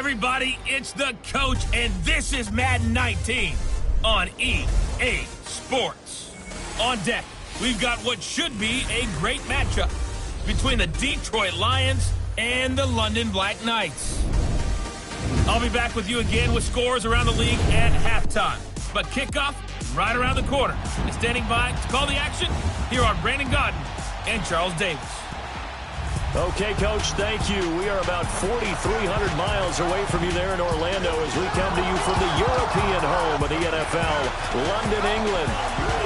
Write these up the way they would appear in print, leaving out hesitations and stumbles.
everybody, it's the coach, and this is Madden 19 on EA Sports. On deck, we've got what should be a great matchup between the Detroit Lions and the London Black Knights. I'll be back with you again with scores around the league at halftime. But kickoff right around the corner. And standing by to call the action, here are Brandon Godden and Charles Davis. Okay, Coach, thank you. We are about 4,300 miles away from you there in Orlando as we come to you from the European home of the NFL, London, England.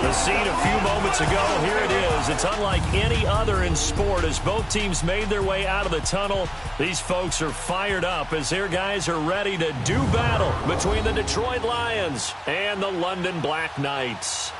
The scene a few moments ago, here it is. It's unlike any other in sport as both teams made their way out of the tunnel. These folks are fired up as their guys are ready to do battle between the Detroit Lions and the London Black Knights.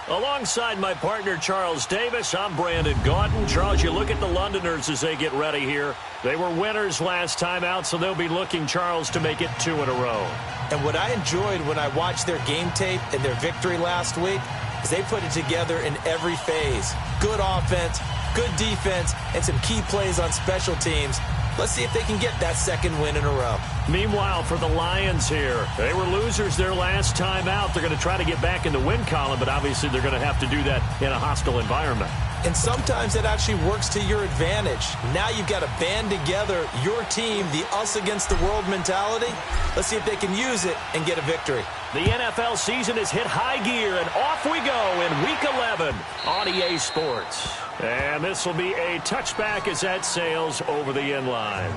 Alongside my partner, Charles Davis, I'm Brandon Godden. Charles, you look at the Londoners as they get ready here. They were winners last time out, so they'll be looking, Charles, to make it 2 in a row. And what I enjoyed when I watched their game tape and their victory last week is they put it together in every phase. Good offense, good defense, and some key plays on special teams. Let's see if they can get that second win in a row. Meanwhile, for the Lions here, they were losers their last time out. They're going to try to get back in the win column, but obviously they're going to have to do that in a hostile environment. And sometimes it actually works to your advantage. Now you've got to band together your team, the us against the world mentality. Let's see if they can use it and get a victory. The NFL season has hit high gear, and off we go in Week 11 on EA Sports. And this will be a touchback as that sails over the end line.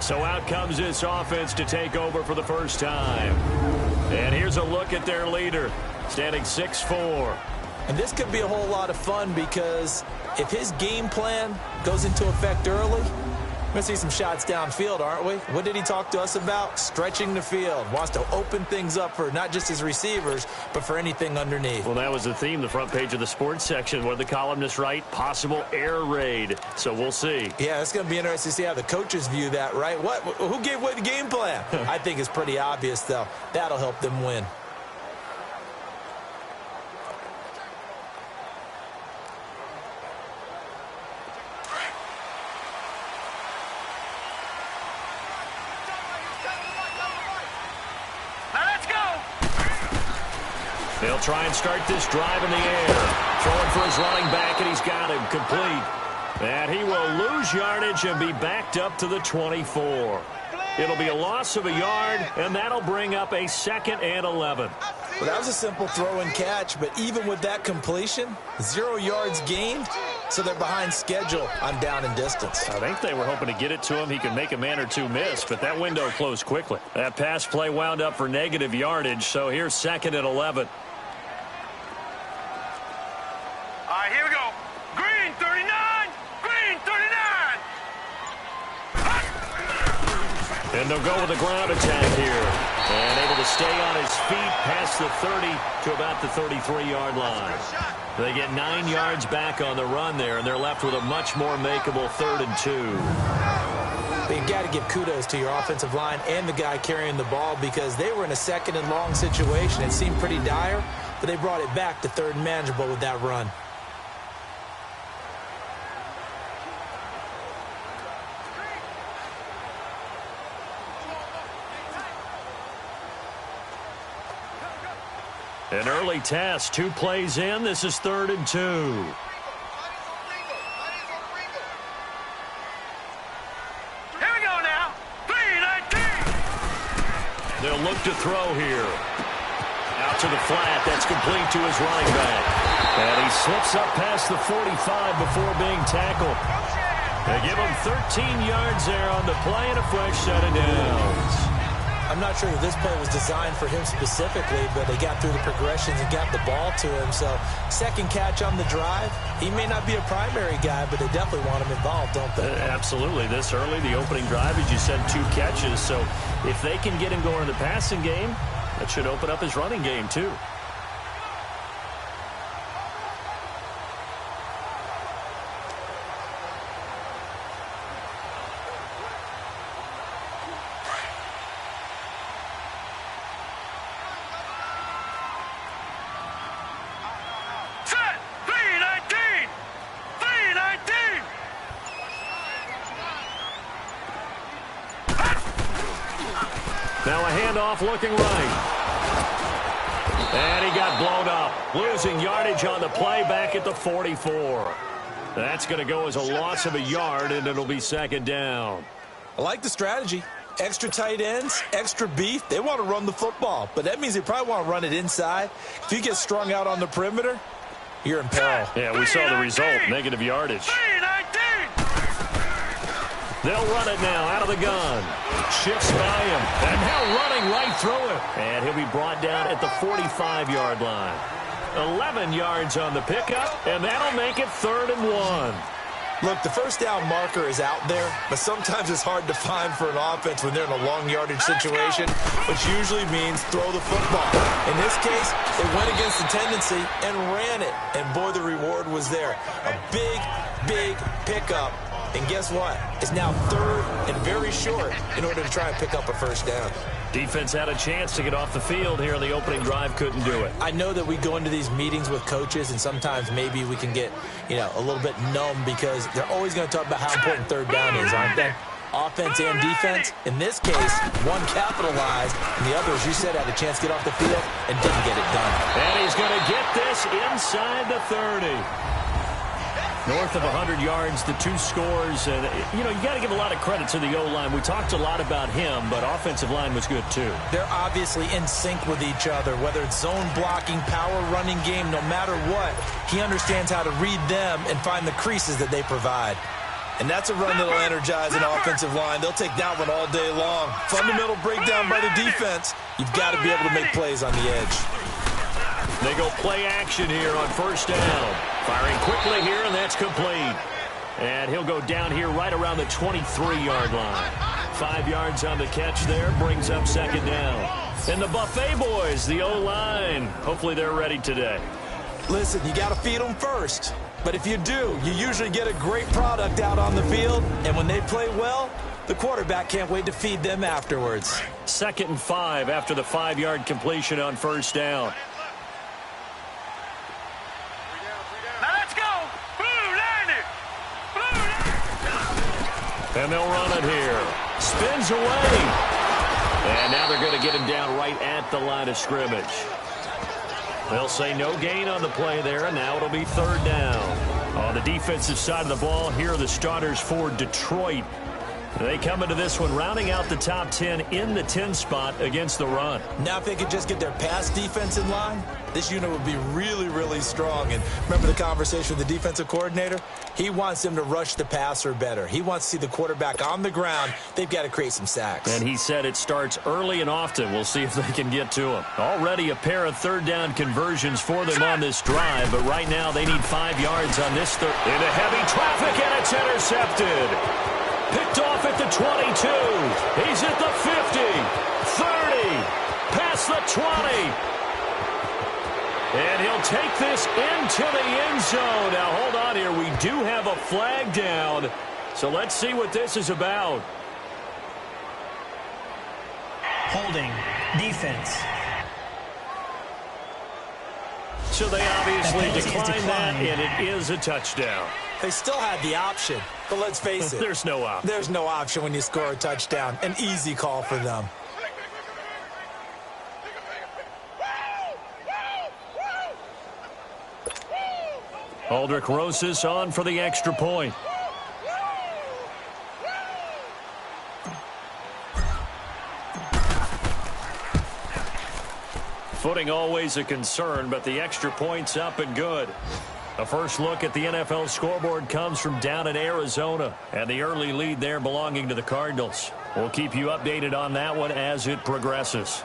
So out comes this offense to take over for the first time. And here's a look at their leader, standing 6'4". And this could be a whole lot of fun because if his game plan goes into effect early, we're going to see some shots downfield, aren't we? What did he talk to us about? Stretching the field. Wants to open things up for not just his receivers, but for anything underneath. Well, that was the theme, the front page of the sports section. What did the columnists write? Possible air raid. So we'll see. Yeah, it's going to be interesting to see how the coaches view that, right? Who gave away the game plan? I think it's pretty obvious, though. That'll help them win. They'll try and start this drive in the air. Throwing for his running back, and he's got him complete. And he will lose yardage and be backed up to the 24. It'll be a loss of a yard, and that'll bring up a 2nd and 11. Well, that was a simple throw and catch, but even with that completion, 0 yards gained, so they're behind schedule on down and distance. I think they were hoping to get it to him. He could make a man or two miss, but that window closed quickly. That pass play wound up for negative yardage, so here's 2nd and 11. All right, here we go. Green 39! Green 39! And they'll go with a ground attack here. And able to stay on his feet past the 30 to about the 33-yard line. They get 9 yards back on the run there, and they're left with a much more makeable 3rd and 2. But you got to give kudos to your offensive line and the guy carrying the ball because they were in a 2nd and long situation. It seemed pretty dire, but they brought it back to 3rd and manageable with that run. An early test, 2 plays in. This is 3rd and 2. Here we go now. 3-19. They'll look to throw here. Out to the flat. That's complete to his running back. And he slips up past the 45 before being tackled. They give him 13 yards there on the play and a fresh set of downs. I'm not sure that this play was designed for him specifically, but they got through the progressions and got the ball to him. So, 2nd catch on the drive. He may not be a primary guy, but they definitely want him involved, don't they? Absolutely. This early, the opening drive, as you said, 2 catches. So, if they can get him going in the passing game, that should open up his running game, too. Handoff looking right. And he got blown up. Losing yardage on the play back at the 44. That's going to go as a loss of a yard, and it'll be second down. I like the strategy. Extra tight ends, extra beef. They want to run the football, but that means they probably want to run it inside. If you get strung out on the perimeter, you're in peril. Yeah, we saw the result, negative yardage. They'll run it now out of the gun. Shifts by him. And now running right through it. And he'll be brought down at the 45-yard line. 11 yards on the pickup, and that'll make it 3rd and 1. Look, the first down marker is out there, but sometimes it's hard to find for an offense when they're in a long yardage situation, which usually means throw the football. In this case, they went against the tendency and ran it, and boy, the reward was there. A big, big pickup, and guess what? It's now 3rd and very short in order to try and pick up a first down. Defense had a chance to get off the field here in the opening drive, couldn't do it. I know that we go into these meetings with coaches, and sometimes maybe we can get, a little bit numb because they're always going to talk about how important 3rd down is, aren't they? Offense and defense. In this case, one capitalized, and the other, as you said, had a chance to get off the field and didn't get it done. And he's going to get this inside the 30. North of 100 yards, the 2 scores. And, you got to give a lot of credit to the O-line. We talked a lot about him, but offensive line was good, too. They're obviously in sync with each other, whether it's zone blocking, power running game, no matter what. He understands how to read them and find the creases that they provide. And that's a run that'll energize an offensive line. They'll take that one all day long. Fundamental breakdown by the defense. You've got to be able to make plays on the edge. They go play action here on first down. Firing quickly here, and that's complete. And he'll go down here right around the 23-yard line. 5 yards on the catch there, brings up second down. And the Buffet boys, the O-line, hopefully they're ready today. Listen, you got to feed them first. But if you do, you usually get a great product out on the field. And when they play well, the quarterback can't wait to feed them afterwards. 2nd and 5 after the 5-yard completion on first down. And they'll run it here. Spins away. And now they're going to get him down right at the line of scrimmage. They'll say no gain on the play there, and now it'll be 3rd down. On the defensive side of the ball, here are the starters for Detroit. They come into this one rounding out the top 10 in the 10 spot against the run. Now if they could just get their pass defense in line, this unit would be really, really strong. And remember the conversation with the defensive coordinator? He wants them to rush the passer better. He wants to see the quarterback on the ground. They've got to create some sacks. And he said it starts early and often. We'll see if they can get to him. Already a pair of 3rd down conversions for them on this drive, but right now they need 5 yards on this third. Into heavy traffic, and it's intercepted. Picked off at the 22. He's at the 50, 30, past the 20. And he'll take this into the end zone. Now, hold on here. We do have a flag down. So let's see what this is about. Holding. Defense. So they obviously decline that, and it is a touchdown. They still had the option, but let's face it. There's no option. There's no option when you score a touchdown. An easy call for them. Aldrich Rosas on for the extra point. Footing always a concern, but the extra point's up and good. A first look at the NFL scoreboard comes from down in Arizona, and the early lead there belonging to the Cardinals. We'll keep you updated on that one as it progresses.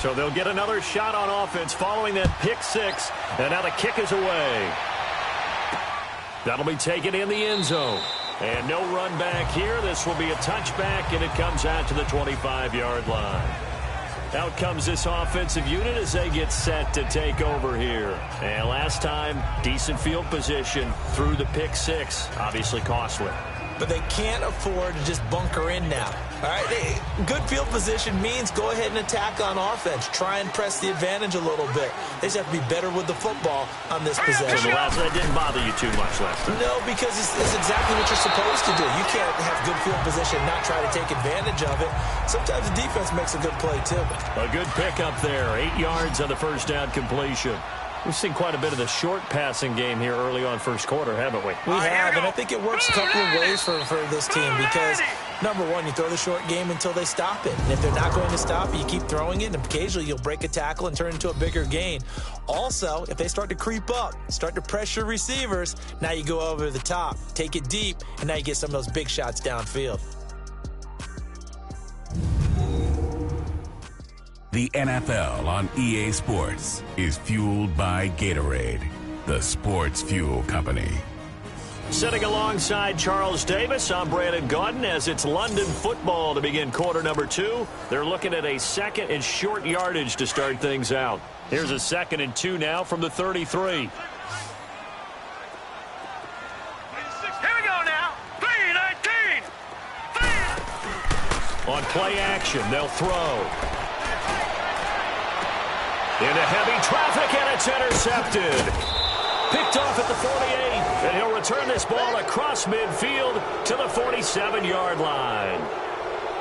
So they'll get another shot on offense following that pick six. And now the kick is away. That'll be taken in the end zone. And no run back here. This will be a touchback, and it comes out to the 25-yard line. Out comes this offensive unit as they get set to take over here. And last time, decent field position through the pick six. Obviously costly. But they can't afford to just bunker in now. All right, good field position means go ahead and attack on offense. Try and press the advantage a little bit. They just have to be better with the football on this possession. So that didn't bother you too much last time? No, because it's exactly what you're supposed to do. You can't have good field position and not try to take advantage of it. Sometimes the defense makes a good play, too. A good pickup there. 8 yards on the first down completion. We've seen quite a bit of the short passing game here early on first quarter, haven't we? We have, and I think it works a couple of ways for this team because, number one, you throw the short game until they stop it. And if they're not going to stop it, you keep throwing it, and occasionally you'll break a tackle and turn into a bigger gain. Also, if they start to creep up, start to pressure receivers, now you go over the top, take it deep, and now you get some of those big shots downfield. The NFL on EA Sports is fueled by Gatorade, the sports fuel company. Sitting alongside Charles Davis, I'm Brandon Gaudin as it's London football to begin quarter number 2. They're looking at a second and short yardage to start things out. Here's a 2nd and 2 now from the 33. Here we go now. 3-19. On play action, they'll throw. Into heavy traffic, and it's intercepted. Picked off at the 48, and he'll return this ball across midfield to the 47-yard line.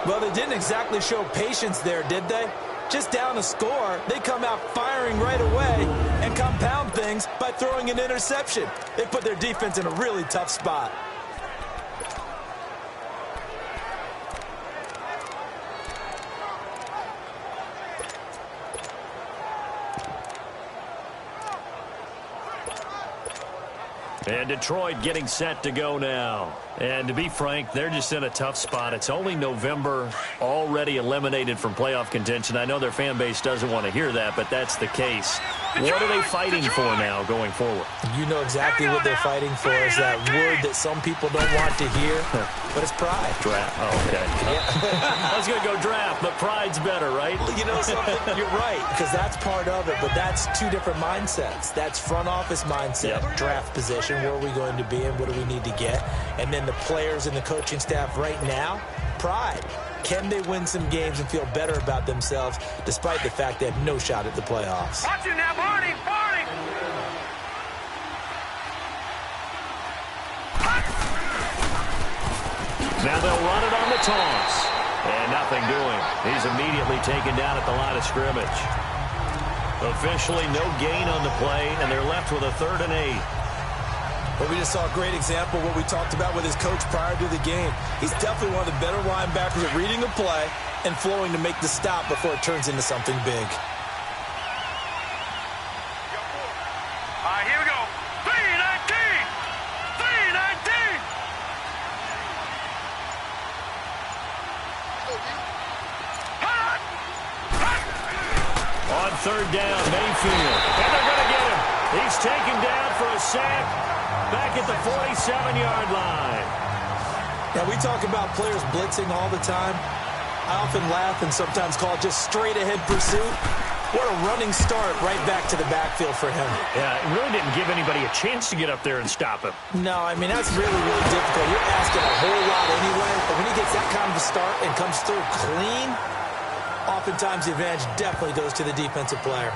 Well, they didn't exactly show patience there, did they? Just down a score, they come out firing right away and compound things by throwing an interception. They put their defense in a really tough spot. And Detroit getting set to go now. And to be frank, they're just in a tough spot. It's only November, already eliminated from playoff contention. I know their fan base doesn't want to hear that, but that's the case. What are they fighting for now going forward? You know exactly what they're fighting for is that word that some people don't want to hear, but it's pride. Draft. Oh, okay. Yeah. I was going to go draft, but pride's better, right? You know something? You're right, because that's part of it, but that's two different mindsets. That's front office mindset, draft position, where are we going to be and what do we need to get? And then the players and the coaching staff right now, pride. Can they win some games and feel better about themselves despite the fact they have no shot at the playoffs? Watch it now, Barney. Now they'll run it on the toss. And nothing doing. He's immediately taken down at the line of scrimmage. Officially no gain on the play, and they're left with a 3rd and 8. But we just saw a great example of what we talked about with his coach prior to the game. He's definitely one of the better linebackers at reading a play and flowing to make the stop before it turns into something big. All right, here we go. 3-19. On 3rd down, Mayfield. And they're going to get him. He's taken down for a sack. Back at the 47-yard line. Now, we talk about players blitzing all the time. I often laugh and sometimes call it just straight-ahead pursuit. What a running start right back to the backfield for him. Yeah, it really didn't give anybody a chance to get up there and stop him. No, I mean, that's really, really difficult. You're asking a whole lot anyway, but when he gets that kind of a start and comes through clean, oftentimes the advantage definitely goes to the defensive player.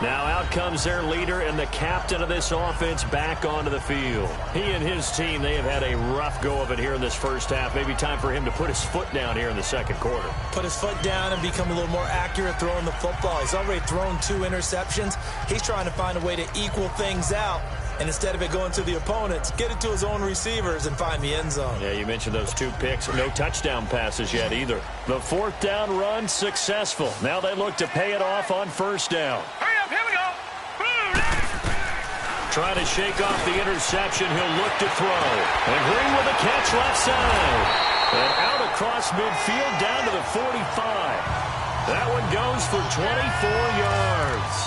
Now out comes their leader and the captain of this offense back onto the field. He and his team, they have had a rough go of it here in this first half. Maybe time for him to put his foot down here in the second quarter. Put his foot down and become a little more accurate throwing the football. He's already thrown 2 interceptions. He's trying to find a way to equal things out. And instead of it going to the opponents, get it to his own receivers and find the end zone. Yeah, you mentioned those 2 picks. No touchdown passes yet either. The 4th down run successful. Now they look to pay it off on 1st down. Hurry up, here we go. Trying to shake off the interception. He'll look to throw. And Green with a catch left side. And out across midfield down to the 45. That one goes for 24 yards.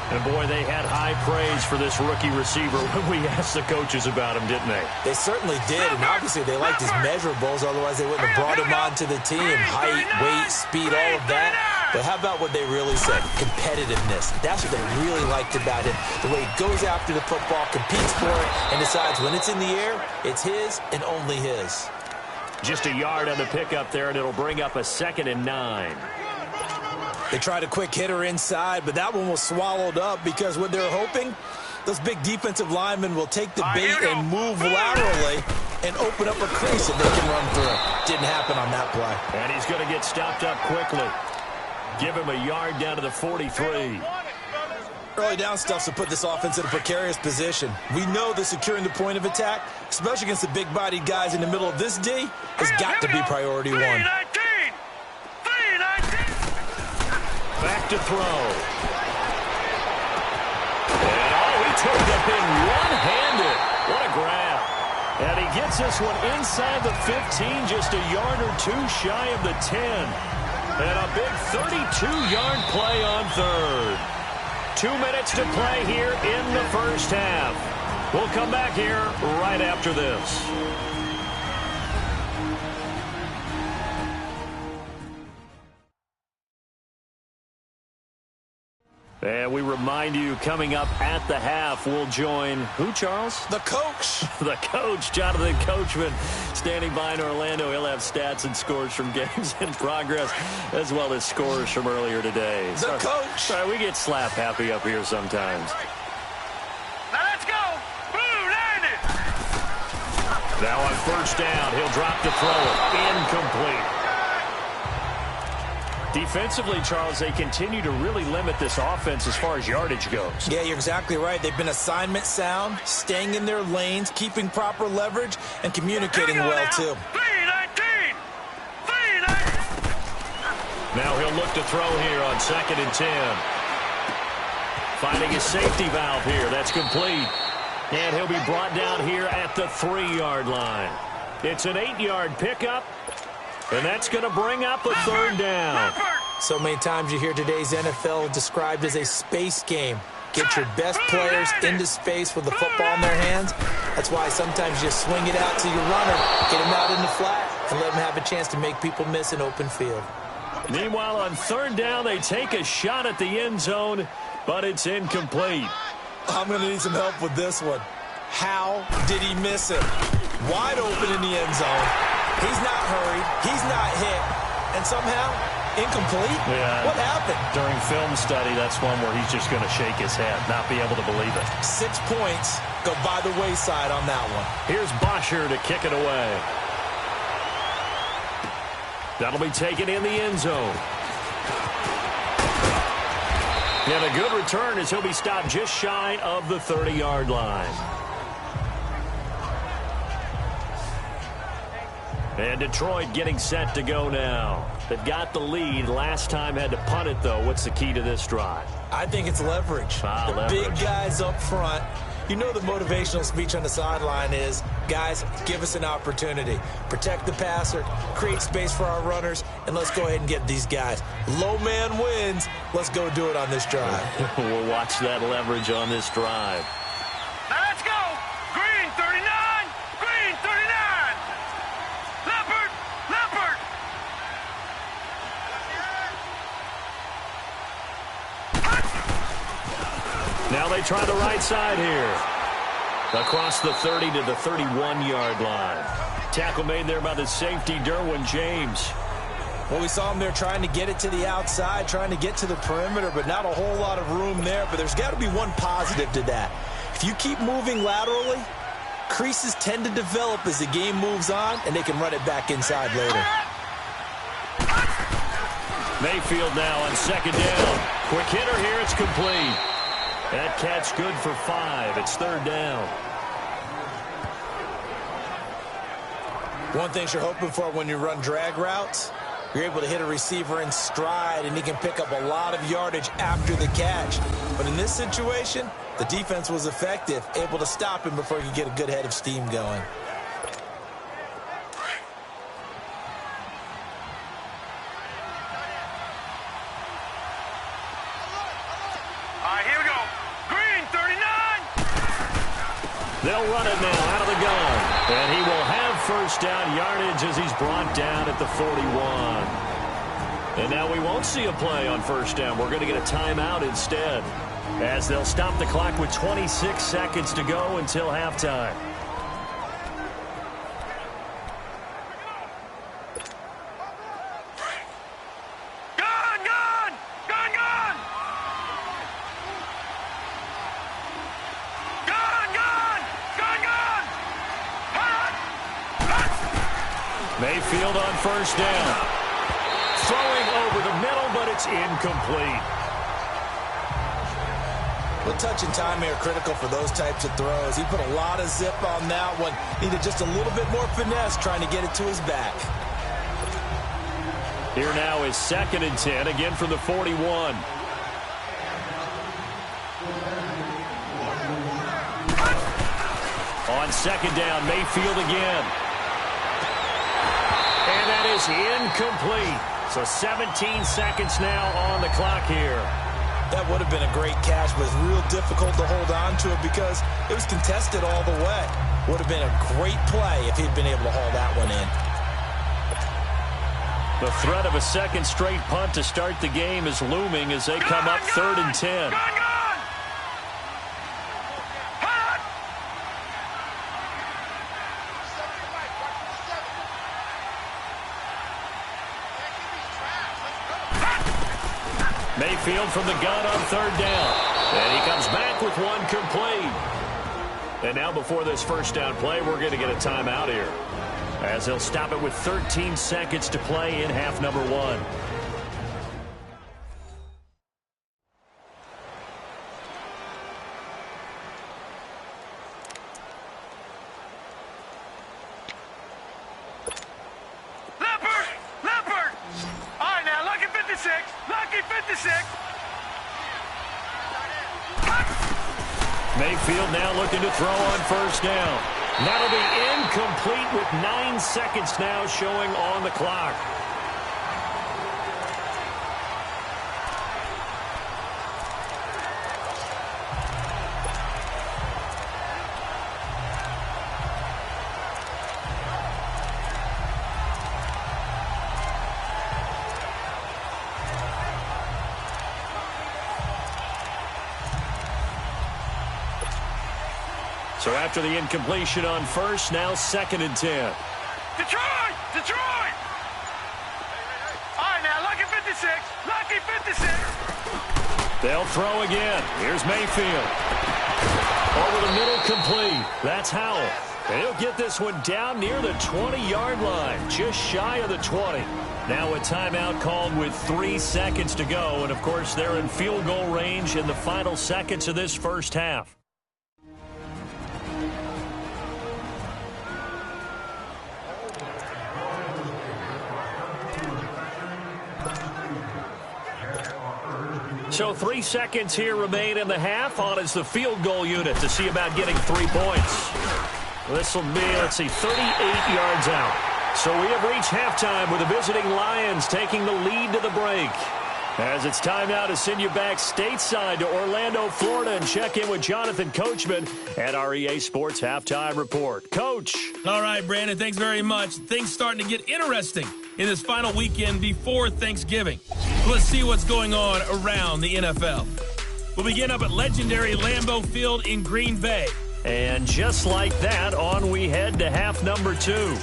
And, boy, they had high praise for this rookie receiver when we asked the coaches about him, didn't they? They certainly did, and obviously they liked his measurables. Otherwise, they wouldn't have brought him onto the team. Height, weight, speed, all of that. But how about what they really said? Competitiveness. That's what they really liked about him. The way he goes after the football, competes for it, and decides when it's in the air, it's his and only his. Just a yard on the pickup there, and it'll bring up a 2nd and 9. They tried a quick hitter inside, but that one was swallowed up because what they're hoping, those big defensive linemen will take the bait and move laterally and open up a crease that they can run through. Didn't happen on that play. And he's going to get stopped up quickly. Give him a yard down to the 43. Early down stuff to put this offense in a precarious position. We know that securing the point of attack, especially against the big-bodied guys in the middle of this D, has got to be priority one. Back to throw. And, he took the thing one-handed. What a grab. And he gets this one inside the 15, just a yard or two shy of the 10. And a big 32-yard play on third. 2 minutes to play here in the first half. We'll come back here right after this. And we remind you, coming up at the half, we'll join who, Charles? The coach. The coach, Jonathan Coachman, standing by in Orlando. He'll have stats and scores from games in progress, as well as scores from earlier today. The coach. Sorry, we get slap happy up here sometimes. Now let's go. Blue, land it. Now on first down, he'll drop to throw it. Incomplete. Defensively, Charles, they continue to really limit this offense as far as yardage goes. Yeah, you're exactly right. They've been assignment sound, staying in their lanes, keeping proper leverage, and communicating well, too. 3-19. Now he'll look to throw here on 2nd and 10. Finding his safety valve here. That's complete. And he'll be brought down here at the 3-yard line. It's an 8-yard pickup. And that's going to bring up a 3rd down. So many times you hear today's NFL described as a space game. Get your best players into space with the football in their hands. That's why sometimes you swing it out to your runner, get him out in the flat, and let him have a chance to make people miss an open field. Meanwhile, on 3rd down, they take a shot at the end zone, but it's incomplete. I'm going to need some help with this one. How did he miss it? Wide open in the end zone. He's not hurried. He's not hit. And somehow, incomplete? Yeah. What happened? During film study, that's one where he's just going to shake his head, not be able to believe it. 6 points go by the wayside on that one. Here's Bosher to kick it away. That'll be taken in the end zone. And a good return as he'll be stopped just shy of the 30-yard line. And Detroit getting set to go now. They've got the lead. Last time had to punt it, though. What's the key to this drive? I think it's leverage. Leverage. Big guys up front. You know the motivational speech on the sideline is, guys, give us an opportunity. Protect the passer, create space for our runners, and let's go ahead and get these guys. Low man wins. Let's go do it on this drive. We'll watch that leverage on this drive. Now let's go. Green 39. Green 39. Leopard. Leopard. Now they try the right side here. Across the 30 to the 31-yard line. Tackle made there by the safety, Derwin James. Well, we saw him there trying to get it to the outside, trying to get to the perimeter, but not a whole lot of room there. But there's got to be one positive to that. If you keep moving laterally, creases tend to develop as the game moves on, and they can run it back inside later. Mayfield now on 2nd down. Quick hitter here, it's complete. That catch good for 5. It's 3rd down. One thing you're hoping for when you run drag routes, you're able to hit a receiver in stride, and he can pick up a lot of yardage after the catch. But in this situation, the defense was effective, able to stop him before he could get a good head of steam going. They'll run it now out of the gun. And he will have first down yardage as he's brought down at the 41. And now we won't see a play on first down. We're going to get a timeout instead, as they'll stop the clock with 26 seconds to go until halftime. Mayfield on first down. Throwing over the middle, but it's incomplete. Well, touch and time are critical for those types of throws. He put a lot of zip on that one. Needed just a little bit more finesse trying to get it to his back. Here now is 2nd and 10, again from the 41. On 2nd down, Mayfield again. And that is incomplete. So 17 seconds now on the clock here. That would have been a great catch, but it's real difficult to hold on to it because it was contested all the way. Would have been a great play if he'd been able to haul that one in. The threat of a second straight punt to start the game is looming as they come up 3rd and 10. Mayfield from the gun on 3rd down. And he comes back with one complete. And now before this first down play, we're going to get a timeout here, as he'll stop it with 13 seconds to play in half number 1. Mayfield now looking to throw on first down. That'll be incomplete with 9 seconds now showing on the clock. So after the incompletion on first, now 2nd and 10. Detroit! Detroit! All right, now, lucky 56. Lucky 56. They'll throw again. Here's Mayfield. Over the middle, complete. That's Howell. And he'll get this one down near the 20-yard line, just shy of the 20. Now a timeout called with 3 seconds to go. And, of course, they're in field goal range in the final seconds of this first half. So 3 seconds here remain in the half. On is the field goal unit to see about getting 3 points. This will be, let's see, 38 yards out. So we have reached halftime with the visiting Lions taking the lead to the break. As it's time now to send you back stateside to Orlando, Florida, and check in with Jonathan Coachman at our EA Sports Halftime Report. Coach. All right, Brandon, thanks very much. Things starting to get interesting in this final weekend before Thanksgiving. Let's see what's going on around the NFL. We'll begin up at legendary Lambeau Field in Green Bay. And just like that, on we head to half number 2.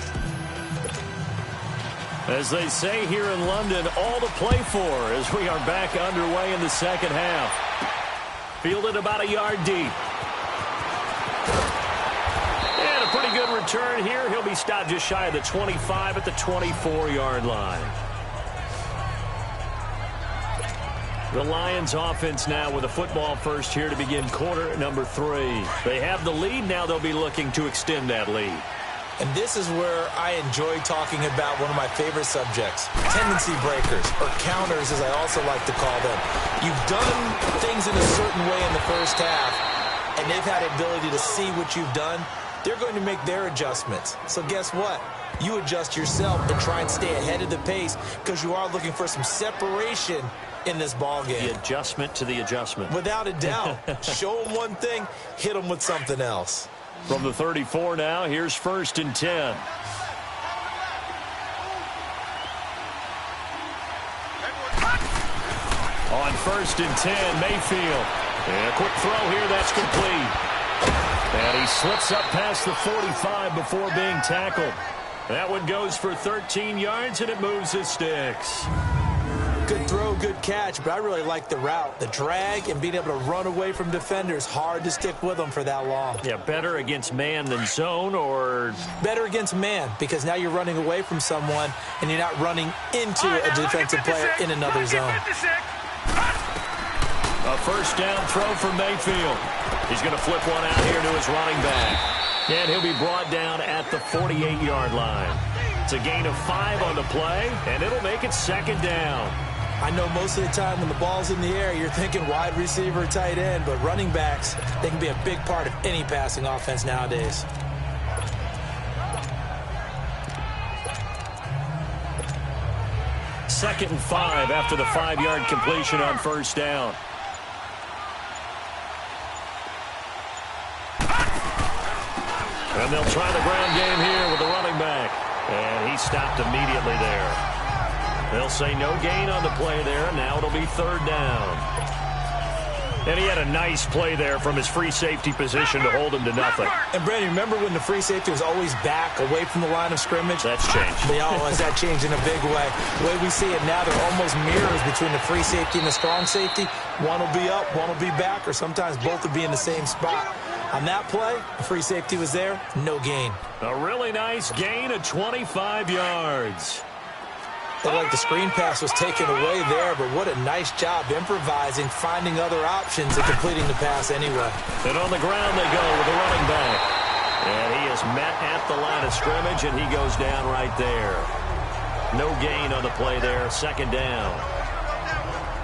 As they say here in London, all to play for as we are back underway in the second half. Fielded about a yard deep. And a pretty good return here. He'll be stopped just shy of the 25 at the 24-yard line. The Lions offense now with a football first here to begin quarter number 3. They have the lead. Now they'll be looking to extend that lead. And this is where I enjoy talking about one of my favorite subjects, tendency breakers, or counters as I also like to call them. You've done things in a certain way in the first half, and they've had the ability to see what you've done. They're going to make their adjustments. So guess what? You adjust yourself and try and stay ahead of the pace because you are looking for some separation in this ball game. The adjustment to the adjustment. Without a doubt. Show them one thing, hit them with something else. From the 34 now, here's 1st and 10. On 1st and 10, Mayfield. And a quick throw here, that's complete. And he slips up past the 45 before being tackled. That one goes for 13 yards, and it moves his sticks. Good throw, good catch, but I really like the route. The drag and being able to run away from defenders, hard to stick with them for that long. Yeah, better against man than zone, or? Better against man, because now you're running away from someone, and you're not running into a defensive player in another zone. A 1st down throw for Mayfield. He's going to flip one out here to his running back. And he'll be brought down at the 48-yard line. It's a gain of 5 on the play, and it'll make it 2nd down. I know most of the time when the ball's in the air, you're thinking wide receiver, tight end, but running backs, they can be a big part of any passing offense nowadays. Second and 5 after the 5-yard completion on 1st down. And they'll try the ground game here with the running back. And he stopped immediately there. They'll say no gain on the play there. Now it'll be 3rd down. And he had a nice play there from his free safety position to hold him to nothing. And, Brandon, remember when the free safety was always back away from the line of scrimmage? That's changed. They always that changed in a big way. The way we see it now, they're almost mirrors between the free safety and the strong safety. One will be up, one will be back, or sometimes both will be in the same spot. On that play, the free safety was there, no gain. A really nice gain of 25 yards. Looked like the screen pass was taken away there, but what a nice job improvising, finding other options, and completing the pass anyway. And on the ground they go with the running back. And he is met at the line of scrimmage, and he goes down right there. No gain on the play there, 2nd down.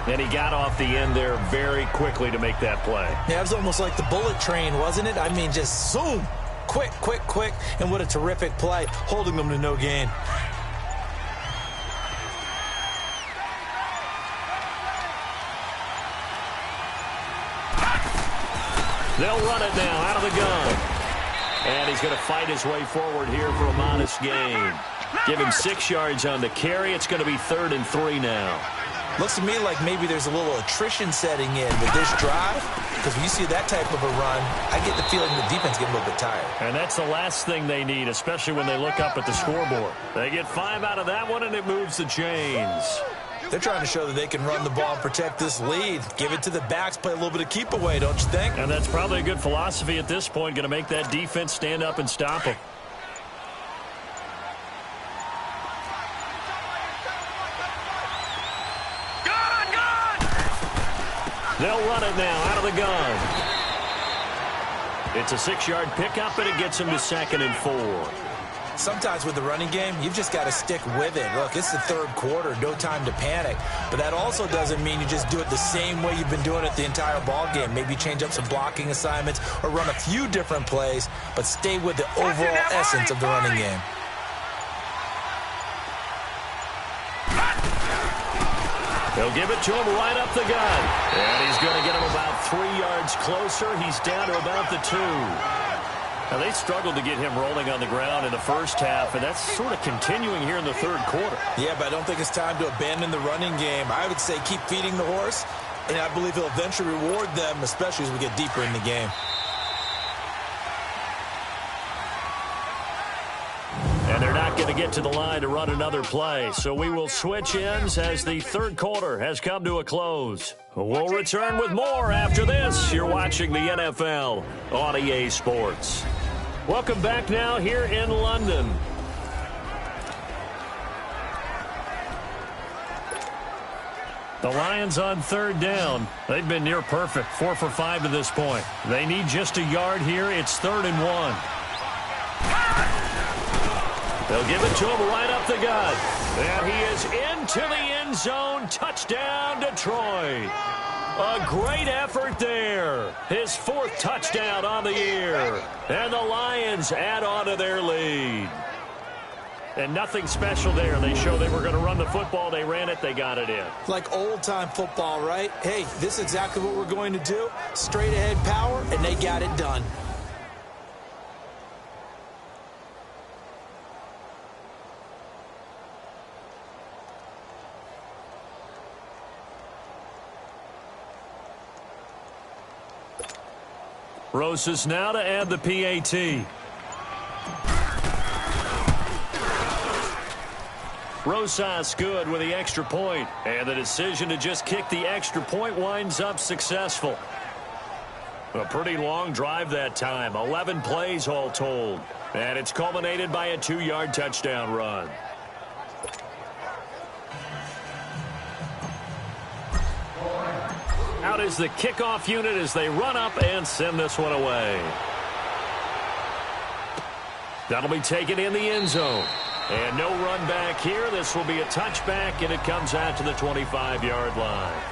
And he got off the end there very quickly to make that play. Yeah, it was almost like the bullet train, wasn't it? I mean, just zoom, quick, quick, quick, and what a terrific play, holding them to no gain. They'll run it now out of the gun. And he's going to fight his way forward here for a modest gain. Give him 6 yards on the carry. It's going to be 3rd and 3 now. Looks to me like maybe there's a little attrition setting in with this drive, because when you see that type of a run, I get the feeling the defense get a little bit tired. And that's the last thing they need, especially when they look up at the scoreboard. They get 5 out of that one, and it moves the chains. They're trying to show that they can run the ball and protect this lead. Give it to the backs, play a little bit of keep away, don't you think? And that's probably a good philosophy at this point, going to make that defense stand up and stop them. They'll run it now out of the gun. It's a 6-yard pickup, and it gets him to 2nd and 4. Sometimes with the running game, you've just got to stick with it. Look, it's the 3rd quarter, no time to panic. But that also doesn't mean you just do it the same way you've been doing it the entire ball game. Maybe change up some blocking assignments or run a few different plays, but stay with the overall essence of the running game. They'll give it to him right up the gut. And he's going to get him about 3 yards closer. He's down to about the 2. Now, they struggled to get him rolling on the ground in the first half, and that's sort of continuing here in the 3rd quarter. Yeah, but I don't think it's time to abandon the running game. I would say keep feeding the horse, and I believe he'll eventually reward them, especially as we get deeper in the game. And they're not going to get to the line to run another play, so we will switch ends as the 3rd quarter has come to a close. We'll return with more after this. You're watching the NFL on EA Sports. Welcome back now here in London. The Lions on 3rd down. They've been near perfect, 4 for 5 to this point. They need just a yard here. It's 3rd and 1. They'll give it to him right up the gut. And he is into the end zone. Touchdown, Detroit. A great effort there. His 4th touchdown on the year. And the Lions add on to their lead. And nothing special there. They showed they were going to run the football. They ran it. They got it in. Like old-time football, right? Hey, this is exactly what we're going to do. Straight-ahead power, and they got it done. Rosas now to add the PAT. Rosas good with the extra point, and the decision to just kick the extra point winds up successful. A pretty long drive that time, 11 plays all told, and it's culminated by a 2-yard touchdown run. Out is the kickoff unit as they run up and send this one away. That'll be taken in the end zone. And no run back here. This will be a touchback, and it comes out to the 25-yard line.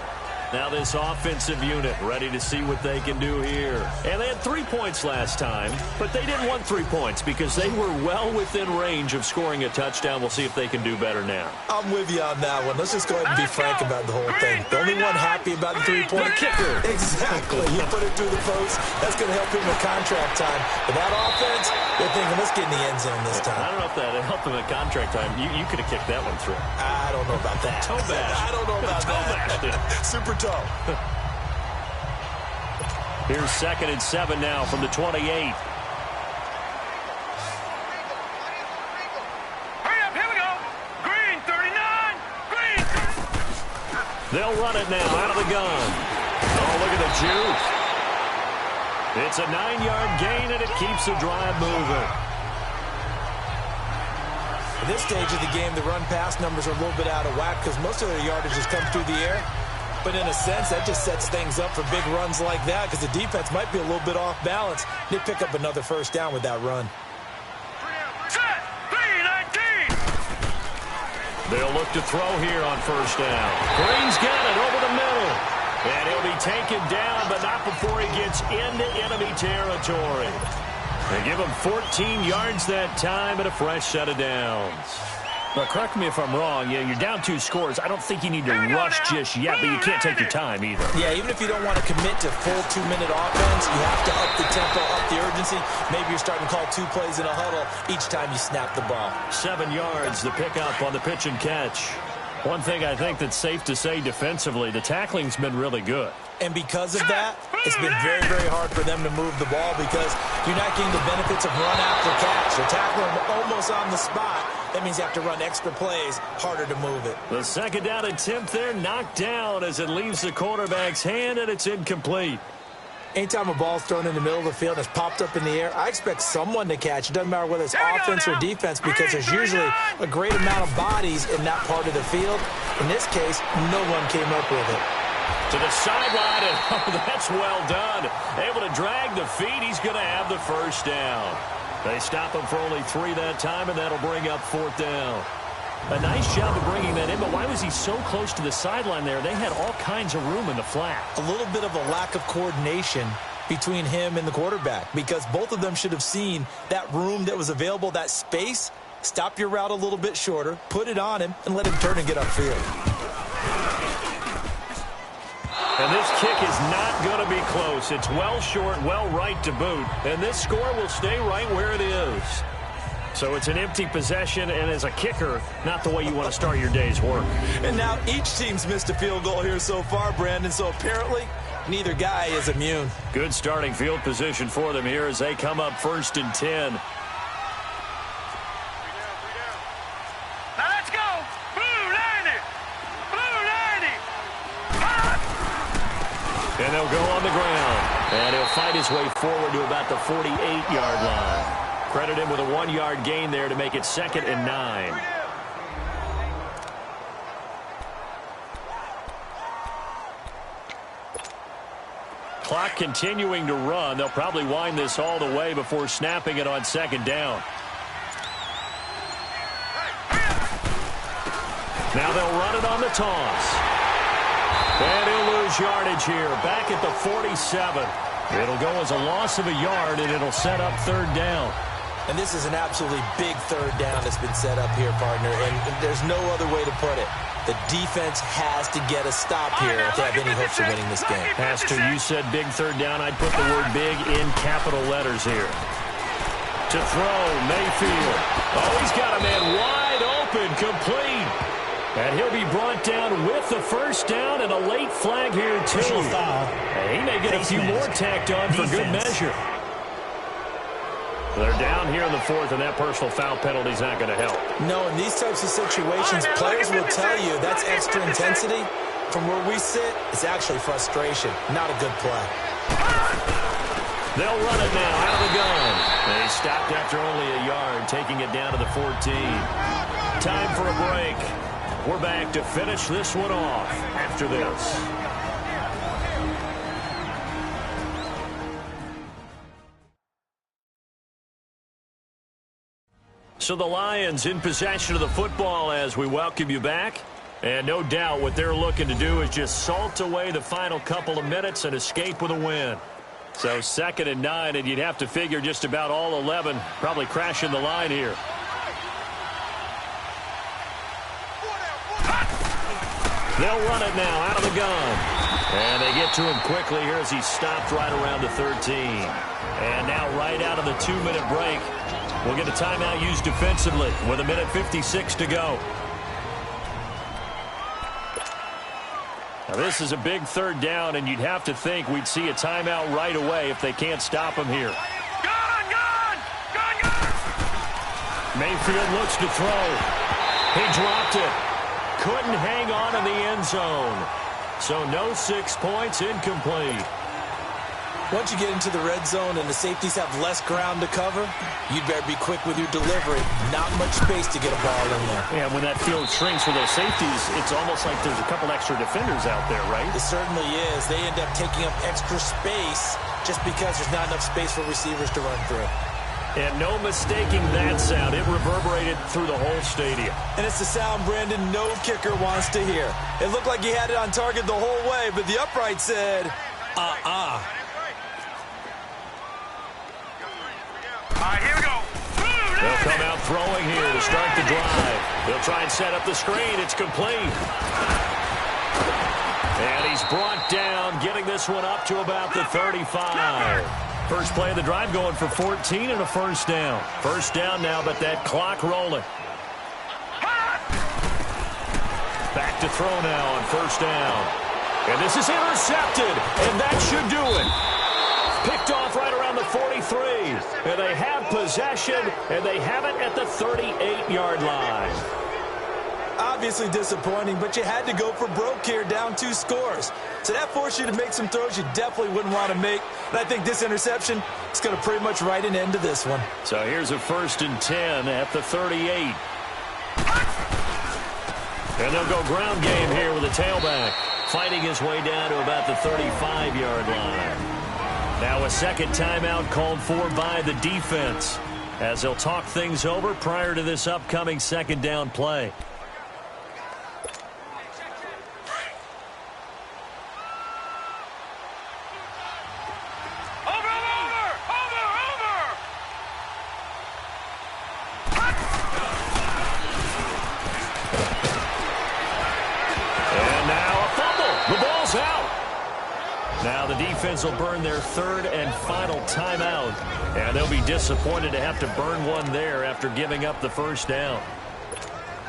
Now this offensive unit ready to see what they can do here. And they had 3 points last time, but they didn't want 3 points because they were well within range of scoring a touchdown. We'll see if they can do better now. I'm with you on that one. Let's just go ahead and be frank about the whole thing. The only one happy about the 3-point kicker. Exactly. You put it through the post. That's going to help him with contract time. But that offense, they're thinking, let's get in the end zone this time. I don't know if that helped him at contract time. You could have kicked that one through. I don't know about that. Toe bash. I don't know about that. Super toe. Here's 2nd and 7 now from the 28. Hurry up, here we go. Green, 39. Green. They'll run it now out of the gun. Oh, look at the juke. It's a 9-yard gain, and it keeps the drive moving. At this stage of the game, the run-pass numbers are a little bit out of whack because most of their yardage has come through the air. But in a sense, that just sets things up for big runs like that because the defense might be a little bit off balance. They pick up another first down with that run. Set. 3-19. They'll look to throw here on first down. Green's got it over the middle. And he'll be taken down, but not before he gets into enemy territory. They give him 14 yards that time and a fresh set of downs. Now, correct me if I'm wrong. Yeah, you're down 2 scores. I don't think you need to rush just yet, but you can't take your time either. Yeah, even if you don't want to commit to full 2-minute offense, you have to up the tempo, up the urgency. Maybe you're starting to call 2 plays in a huddle each time you snap the ball. 7 yards, the pickup on the pitch and catch. One thing I think that's safe to say defensively, the tackling's been really good. And because of that, it's been very, very hard for them to move the ball because you're not getting the benefits of run after catch. They're tackling almost on the spot. That means you have to run extra plays, harder to move it. The 2nd down attempt there knocked down as it leaves the quarterback's hand, and it's incomplete. Anytime a ball's thrown in the middle of the field and it's popped up in the air, I expect someone to catch. It doesn't matter whether it's offense or defense because there's usually a great amount of bodies in that part of the field. In this case, no one came up with it. To the sideline, and oh, that's well done. Able to drag the feet. He's going to have the first down. They stop him for only 3 that time, and that'll bring up 4th down. A nice job of bringing that in, but why was he so close to the sideline there? They had all kinds of room in the flat. A little bit of a lack of coordination between him and the quarterback because both of them should have seen that room that was available, that space. Stop your route a little bit shorter, put it on him, and let him turn and get upfield. And this kick is not going to be close. It's well short, well right to boot. And this score will stay right where it is. So it's an empty possession, and as a kicker, not the way you want to start your day's work. And now each team's missed a field goal here so far, Brandon, so apparently neither guy is immune. Good starting field position for them here as they come up 1st and 10. Now let's go. Blue 90. Blue 90. And they'll go on the ground. And he'll fight his way forward to about the 48-yard line. Credit him with a 1-yard gain there to make it 2nd and 9. Clock continuing to run. They'll probably wind this all the way before snapping it on 2nd down. Now they'll run it on the toss. And he'll lose yardage here. Back at the 47. It'll go as a loss of a yard, and it'll set up 3rd down. And this is an absolutely big 3rd down that's been set up here, partner. And there's no other way to put it. The defense has to get a stop here if they have any hopes of winning this game. Has to. You said big 3rd down. I'd put the word big in capital letters here. To throw, Mayfield. Oh, he's got a man wide open, complete. And he'll be brought down with the first down and a late flag here, too. Personal foul. And he may get a few more tacked on for good measure. They're down here in the fourth, and that personal foul penalty is not going to help. No, in these types of situations, players will tell you that's extra intensity. From where we sit, it's actually frustration, not a good play. They'll run it now out of the gun. They stopped after only a yard, taking it down to the 14. Time for a break. We're back to finish this one off after this. So the Lions in possession of the football as we welcome you back. And no doubt what they're looking to do is just salt away the final couple of minutes and escape with a win. So 2nd and 9, and you'd have to figure just about all 11 probably crashing the line here. They'll run it now out of the gun. And they get to him quickly here as he stopped right around the 13. And now right out of the 2-minute break, we'll get a timeout used defensively with 1:56 to go. Now this is a big 3rd down, and you'd have to think we'd see a timeout right away if they can't stop him here. Mayfield looks to throw. He dropped it. Couldn't hang on in the end zone. So no 6 points, incomplete. Once you get into the red zone and the safeties have less ground to cover, you'd better be quick with your delivery. Not much space to get a ball in there. Yeah, when that field shrinks for those safeties, it's almost like there's a couple extra defenders out there, right? It certainly is. They end up taking up extra space just because there's not enough space for receivers to run through. And no mistaking that sound. It reverberated through the whole stadium. And it's the sound Brandon no kicker wants to hear. It looked like he had it on target the whole way, but the upright said, All right, here we go. They'll come out throwing here to start the drive. They'll try and set up the screen. It's complete. And he's brought down, getting this one up to about the 35. First play of the drive going for 14 and a first down. First down now, but that clock rolling. Back to throw now on first down. And this is intercepted, and that should do it. Picked off right around the 43. And they have possession, and they have it at the 38-yard line. obviously disappointing, but you had to go for broke here, down 2 scores. So that forced you to make some throws you definitely wouldn't want to make. And I think this interception is going to pretty much write an end to this one. So here's a 1st and 10 at the 38. And they'll go ground game here with a tailback, fighting his way down to about the 35-yard line. Now a second timeout called for by the defense as they'll talk things over prior to this upcoming second down play. Now the defense will burn their 3rd and final timeout, and they'll be disappointed to have to burn one there after giving up the first down.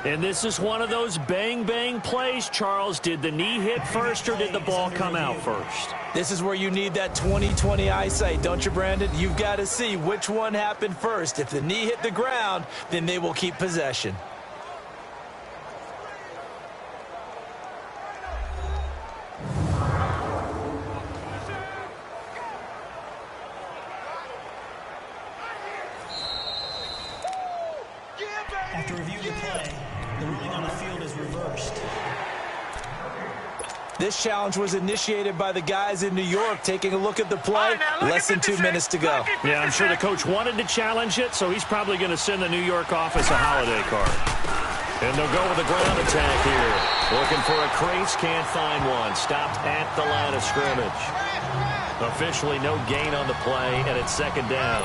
And this is one of those bang-bang plays, Charles. Did the knee hit first or did the ball come out first? This is where you need that 20/20 eyesight, don't you, Brandon? You've got to see which one happened first. If the knee hit the ground, then they will keep possession. After reviewing the play, the ruling on the field is reversed. This challenge was initiated by the guys in New York. Taking a look at the play, less than 2 minutes to go. Yeah, I'm sure the coach wanted to challenge it, so he's probably going to send the New York office a holiday card. And they'll go with a ground attack here. Looking for a crease, can't find one. Stopped at the line of scrimmage. Officially no gain on the play, and it's second down.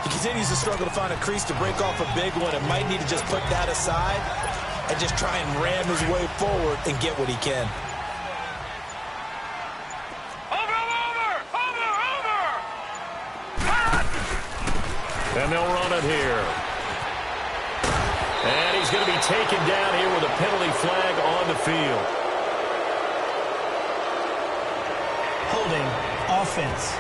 He continues to struggle to find a crease to break off a big one and might need to just put that aside and just try and ram his way forward and get what he can. And they'll run it here. And he's going to be taken down here with a penalty flag on the field. Holding offense.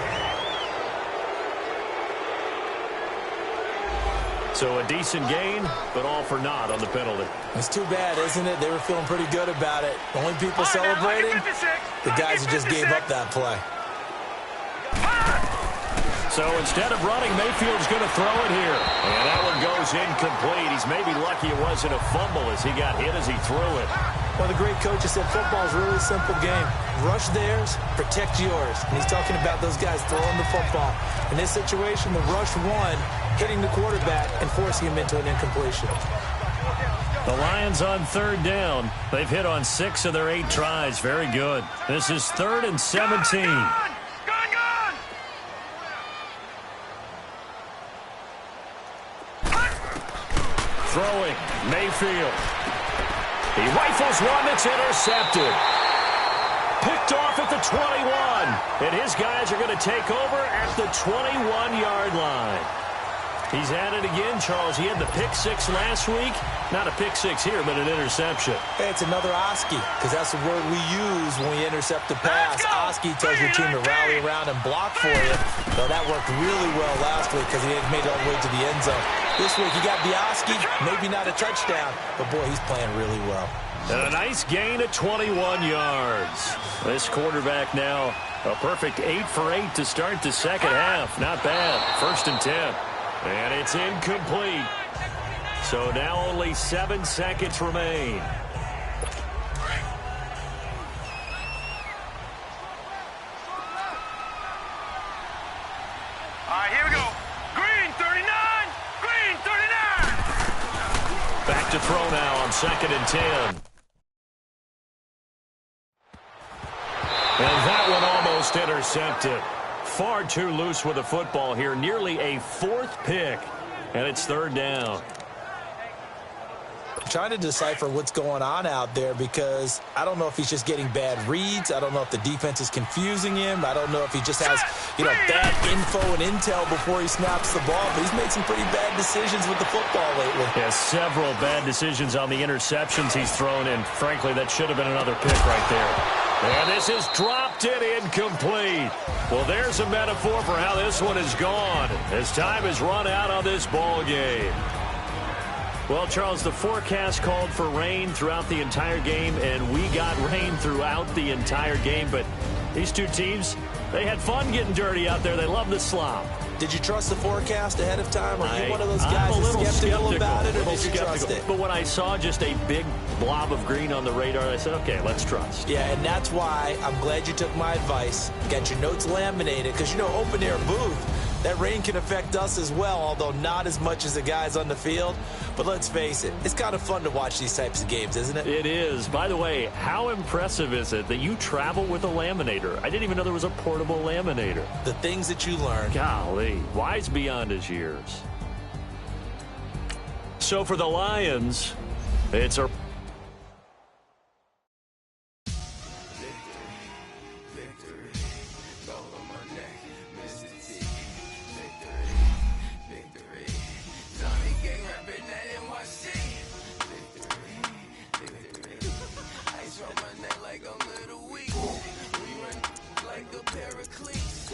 So a decent gain, but all for naught on the penalty. It's too bad, isn't it? They were feeling pretty good about it. The only people celebrating, the guys who just gave up that play. So instead of running, Mayfield's going to throw it here. And that one goes incomplete. He's maybe lucky it wasn't a fumble as he got hit as he threw it. Well, the great coach has said football is a really simple game. Rush theirs, protect yours. And he's talking about those guys throwing the football. In this situation, the rush won, hitting the quarterback and forcing him into an incompletion. The Lions on third down. They've hit on 6 of their 8 tries. Very good. This is 3rd and 17. Throwing, Mayfield. He rifles one that's intercepted. Picked off at the 21. And his guys are going to take over at the 21-yard line. He's at it again, Charles. He had the pick 6 last week. Not a pick 6 here, but an interception. Hey, it's another Oski, because that's the word we use when we intercept the pass. Oski tells your team to rally around and block for you. So that worked really well last week because he made it all the way to the end zone. This week he got the Oski, maybe not a touchdown, but boy, he's playing really well. And a nice gain of 21 yards. This quarterback now a perfect 8 for 8 to start the second half. Not bad. 1st and 10. And it's incomplete. So now only 7 seconds remain. All right, here we go. Green 39. Green 39. Back to throw now on 2nd and 10. And that one almost intercepted. Far too loose with the football here. Nearly a 4th pick. And it's 3rd down. I'm trying to decipher what's going on out there because I don't know if he's just getting bad reads. I don't know if the defense is confusing him. I don't know if he just has, bad info and intel before he snaps the ball. But he's made some pretty bad decisions with the football lately. Yeah, several bad decisions on the interceptions he's thrown. And frankly, that should have been another pick right there. And this is dropped in incomplete. Well, there's a metaphor for how this one is gone as time has run out on this ball game. Well, Charles, the forecast called for rain throughout the entire game, and we got rain throughout the entire game. But these two teams, they had fun getting dirty out there. They love the slop. Did you trust the forecast ahead of time? Are you one of those guys that's skeptical about it, or did you trust it? But when I saw just a big blob of green on the radar, I said, okay, let's trust. Yeah, and that's why I'm glad you took my advice. Got your notes laminated, because, open-air booth, that rain can affect us as well, although not as much as the guys on the field. But let's face it, it's kind of fun to watch these types of games, isn't it? It is. By the way, how impressive is it that you travel with a laminator? I didn't even know there was a portable laminator. The things that you learn. Golly, wise beyond his years. So for the Lions, it's a...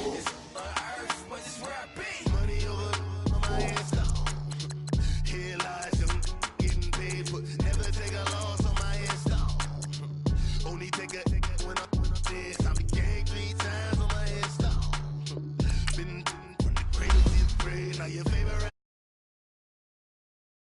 It's on earth, but it's where I've been.